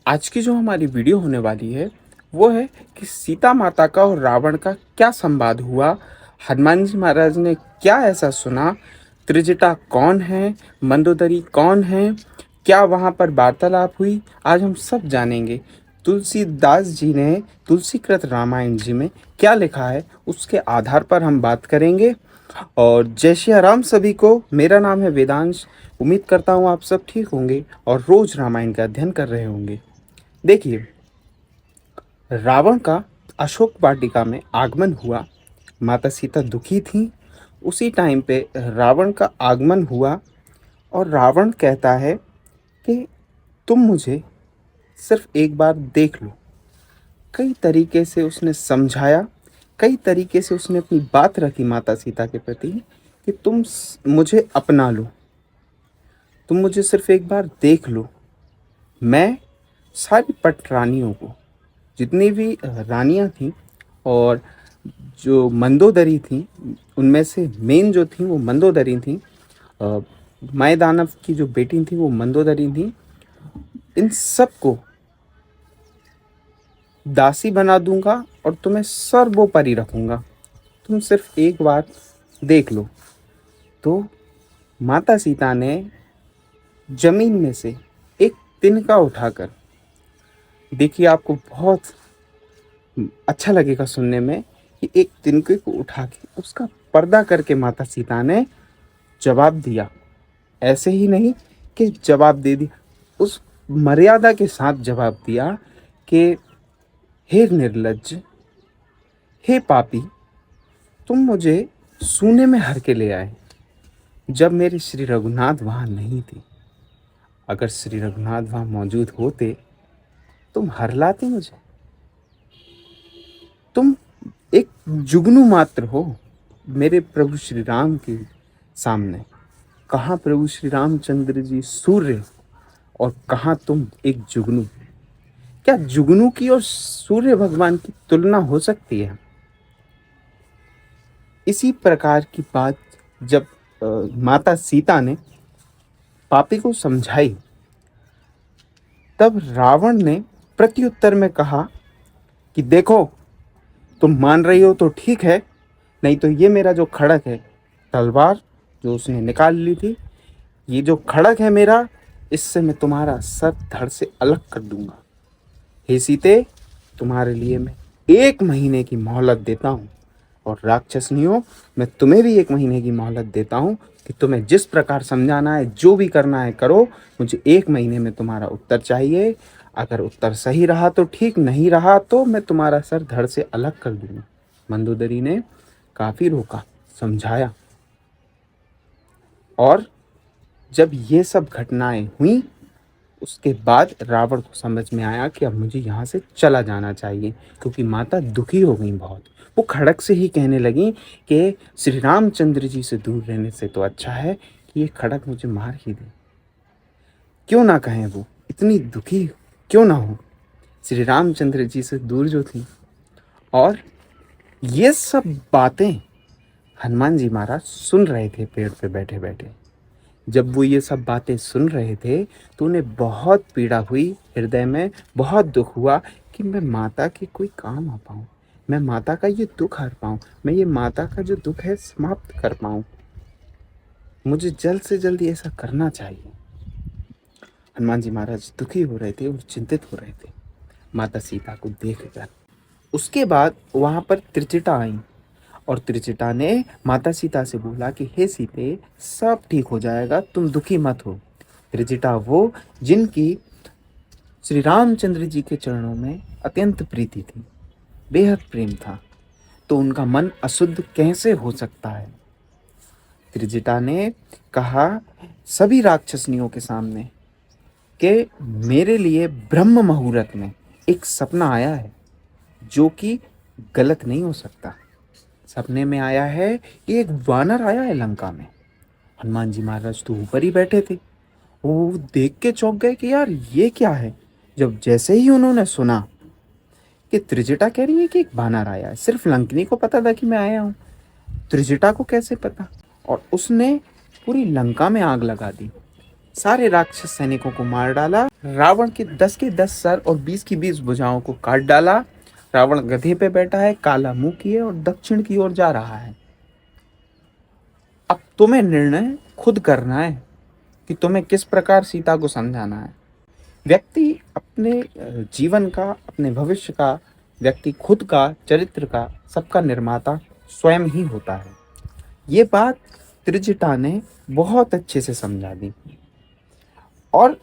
आज की जो हमारी वीडियो होने वाली है वो है कि सीता माता का और रावण का क्या संवाद हुआ। हनुमान जी महाराज ने क्या ऐसा सुना, त्रिजटा कौन है, मंदोदरी कौन है, क्या वहाँ पर वार्तालाप हुई, आज हम सब जानेंगे। तुलसीदास जी ने तुलसीकृत रामायण जी में क्या लिखा है उसके आधार पर हम बात करेंगे। और जय श्री राम सभी को। मेरा नाम है वेदांश। उम्मीद करता हूँ आप सब ठीक होंगे और रोज रामायण का अध्ययन कर रहे होंगे। देखिए, रावण का अशोक वाटिका में आगमन हुआ। माता सीता दुखी थी। उसी टाइम पे रावण का आगमन हुआ और रावण कहता है कि तुम मुझे सिर्फ एक बार देख लो। कई तरीके से उसने समझाया, कई तरीके से उसने अपनी बात रखी माता सीता के प्रति कि तुम मुझे अपना लो, तुम मुझे सिर्फ एक बार देख लो। मैं सारी पट रानियों को, जितनी भी रानियां थीं और जो मंदोदरी थीं, उनमें से मेन जो थी वो मंदोदरी थीं। अ, माय दानव की जो बेटी थी वो मंदोदरी थी। इन सबको दासी बना दूंगा और तुम्हें सर्वोपरि रखूंगा, तुम सिर्फ एक बार देख लो। तो माता सीता ने जमीन में से एक तिनका उठाकर, देखिए आपको बहुत अच्छा लगेगा सुनने में, कि एक तिनके को उठा के उसका पर्दा करके माता सीता ने जवाब दिया। ऐसे ही नहीं कि जवाब दे दिया, उस मर्यादा के साथ जवाब दिया कि हे निर्लज्ज, हे पापी, तुम मुझे सूने में हर के ले आए जब मेरे श्री रघुनाथ वहां नहीं थे। अगर श्री रघुनाथ वहां मौजूद होते तुम हर लाते मुझे। तुम एक जुगनू मात्र हो मेरे प्रभु श्री राम के सामने। कहाँ प्रभु श्री रामचंद्र जी सूर्य और कहाँ तुम एक जुगनू। क्या जुगनू की और सूर्य भगवान की तुलना हो सकती है? इसी प्रकार की बात जब माता सीता ने पापी को समझाई, तब रावण ने प्रत्युत्तर में कहा कि देखो, तुम मान रही हो तो ठीक है, नहीं तो ये मेरा जो खड़ग है, तलवार जो उसने निकाल ली थी, ये जो खड़ग है मेरा, इससे मैं तुम्हारा सर धड़ से अलग कर दूंगा। हे सीते, तुम्हारे लिए मैं 1 महीने की मोहलत देता हूँ। और राक्षसनियों, मैं तुम्हें भी 1 महीने की मोहलत देता हूँ कि तुम्हें जिस प्रकार समझाना है, जो भी करना है करो। मुझे 1 महीने में तुम्हारा उत्तर चाहिए। अगर उत्तर सही रहा तो ठीक, नहीं रहा तो मैं तुम्हारा सर धड़ से अलग कर दूंगा। मंदोदरी ने काफी रोका, समझाया। और जब ये सब घटनाएं हुई, उसके बाद रावण को समझ में आया कि अब मुझे यहाँ से चला जाना चाहिए, क्योंकि माता दुखी हो गई बहुत। वो खड़क से ही कहने लगी कि श्री रामचंद्र जी से दूर रहने से तो अच्छा है कि ये खड़क मुझे मार ही दे। क्यों ना कहें, वो इतनी दुखी क्यों ना हो श्री रामचंद्र जी से दूर जो थी। और ये सब बातें हनुमान जी महाराज सुन रहे थे पेड़ पे बैठे बैठे। जब वो ये सब बातें सुन रहे थे तो उन्हें बहुत पीड़ा हुई, हृदय में बहुत दुख हुआ कि मैं माता के कोई काम आ पाऊँ, मैं माता का ये दुख हर पाऊँ, मैं ये माता का जो दुख है समाप्त कर पाऊँ। मुझे जल्द से जल्द ऐसा करना चाहिए। हनुमान जी महाराज दुखी हो रहे थे और चिंतित हो रहे थे माता सीता को देखकर। उसके बाद वहाँ पर त्रिचिटा आई और त्रिचिटा ने माता सीता से बोला कि हे सीते, सब ठीक हो जाएगा, तुम दुखी मत हो। त्रिचिटा वो जिनकी श्री रामचंद्र जी के चरणों में अत्यंत प्रीति थी, बेहद प्रेम था, तो उनका मन अशुद्ध कैसे हो सकता है? त्रिजटा ने कहा सभी राक्षसनियों के सामने कि मेरे लिए ब्रह्म मुहूर्त में एक सपना आया है जो कि गलत नहीं हो सकता। सपने में आया है कि एक वानर आया है लंका में। हनुमान जी महाराज तो ऊपर ही बैठे थे, वो देख के चौंक गए कि यार ये क्या है। जब जैसे ही उन्होंने सुना कि त्रिजटा कह रही है कि एक वानर आया है, सिर्फ लंकिनी को पता था कि मैं आया हूँ, त्रिजटा को कैसे पता? और उसने पूरी लंका में आग लगा दी। सारे राक्षस सैनिकों को मार डाला, रावण के 10 सर और 20 की 20 भुजाओं को काट डाला। रावण गधे पे बैठा है, काला मुंह किए और दक्षिण की ओर जा रहा है। अब तुम्हें निर्णय खुद करना है कि तुम्हें किस प्रकार सीता को समझाना है। व्यक्ति अपने जीवन का, अपने भविष्य का, व्यक्ति खुद का, चरित्र का, सबका निर्माता स्वयं ही होता है। ये बात त्रिजटा ने बहुत अच्छे से समझा दी। और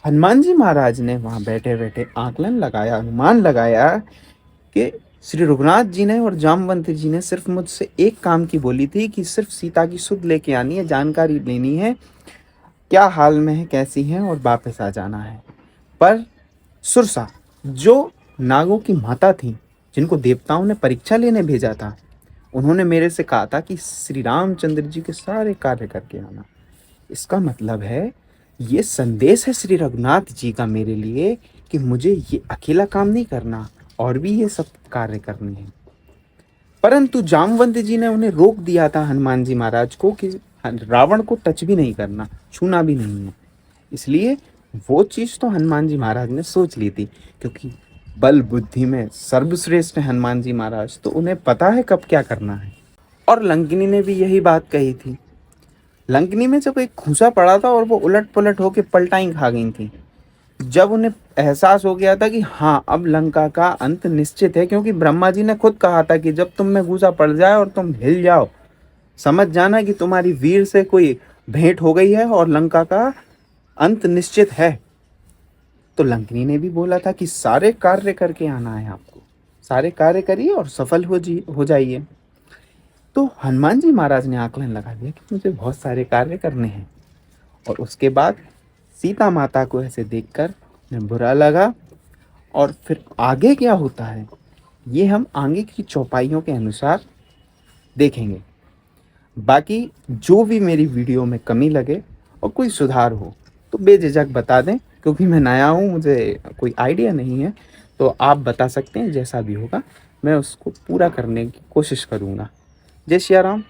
हनुमान जी महाराज ने वहां बैठे बैठे आकलन लगाया, अनुमान लगाया कि श्री रघुनाथ जी ने और जामवंत जी ने सिर्फ मुझसे एक काम की बोली थी कि सिर्फ सीता की सुध लेके आनी है, जानकारी लेनी है, क्या हाल में है, कैसी है, और वापस आ जाना है। पर सुरसा, जो नागों की माता थी, जिनको देवताओं ने परीक्षा लेने भेजा था, उन्होंने मेरे से कहा था कि श्री रामचंद्र जी के सारे कार्य करके आना। इसका मतलब है, ये संदेश है श्री रघुनाथ जी का मेरे लिए कि मुझे ये अकेला काम नहीं करना और भी ये सब कार्य करने हैं। परंतु जामवंत जी ने उन्हें रोक दिया था हनुमान जी महाराज को कि रावण को टच भी नहीं करना, छूना भी नहीं है। इसलिए वो चीज तो हनुमान जी महाराज ने सोच ली थी, क्योंकि बल बुद्धि में सर्वश्रेष्ठ है हनुमान जी महाराज, तो उन्हें पता है कब क्या करना है। और लंकिनी ने भी यही बात कही थी। लंकिनी में जब एक घूसा पड़ा था और वो उलट पुलट होकर पलटाई खा गई थी, जब उन्हें एहसास हो गया था कि हाँ, अब लंका का अंत निश्चित है, क्योंकि ब्रह्मा जी ने खुद कहा था कि जब तुम में घूसा पड़ जाए और तुम हिल जाओ, समझ जाना कि तुम्हारी वीर से कोई भेंट हो गई है और लंका का अंत निश्चित है। तो लंकिनी ने भी बोला था कि सारे कार्य करके आना है आपको, सारे कार्य करिए और सफल हो जाइए। तो हनुमान जी महाराज ने आकलन लगा दिया कि मुझे बहुत सारे कार्य करने हैं। और उसके बाद सीता माता को ऐसे देखकर उन्हें बुरा लगा। और फिर आगे क्या होता है, ये हम आगे की चौपाइयों के अनुसार देखेंगे। बाकी जो भी मेरी वीडियो में कमी लगे और कोई सुधार हो तो बेझिझक बता दें, क्योंकि मैं नया हूँ, मुझे कोई आइडिया नहीं है। तो आप बता सकते हैं, जैसा भी होगा मैं उसको पूरा करने की कोशिश करूँगा। जय सिया राम।